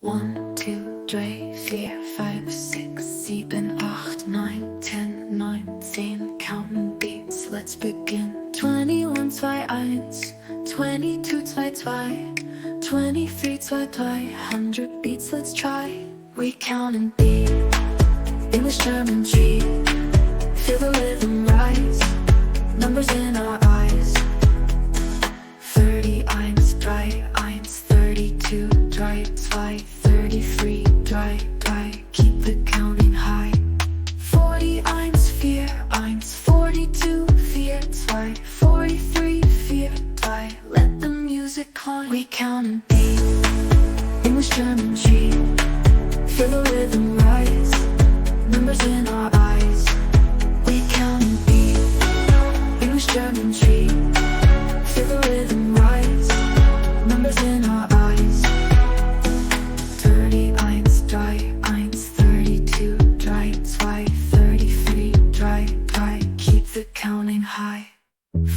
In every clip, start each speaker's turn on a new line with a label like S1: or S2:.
S1: 1, 2, 3, 4, 5, 6, 7, 8, 9, 10, 19. Counting beats, let's begin. 21, 2, 1, 22, 2, 2, 23, 2, 2, 100 beats, let's try. We count and beat, English, German, G. Feel the rhythm rise, numbers in our eyes. 30, 1, 3, 1, 32, 3, 2, 33, 3, 3. Keep the counting high. 40, 1, 4, 1, 42, 4, 2, 43, 4, 2. Let the music climb. We count and beat, English, German, G. Feel the rhythm rise, numbers in our eyes. We count and beat, English, German, G. Feel the rhythm rise, numbers in our eyes. 30, 1, 3, 1, 32, 3, 2, 33, 3, 3. Keep the counting high.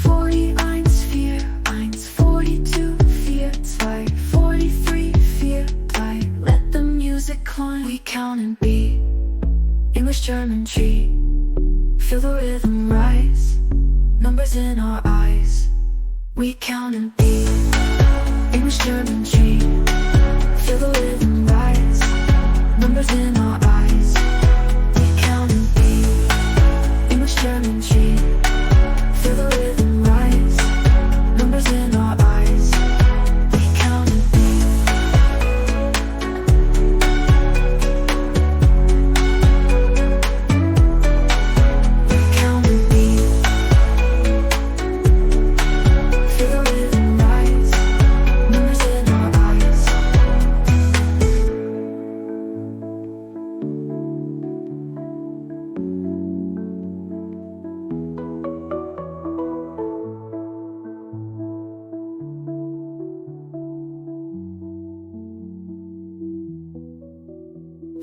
S1: 40, 1, 4, 1, 42, 4, 2, 43, 4, 2. Let the music climb. We count and beat, English, German, G. Feel the rhythm rise, numbers in our eyes. We count and beat, English, German, G. Feel the rhythm rise, numbers in our eyes. We count and beat, English, German, G. Feel the rhythm rise, numbers in our eyes. We count and beat. We count and beat. Feel the rhythm rise, numbers in our eyes.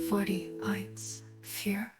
S1: 40, 1, 4.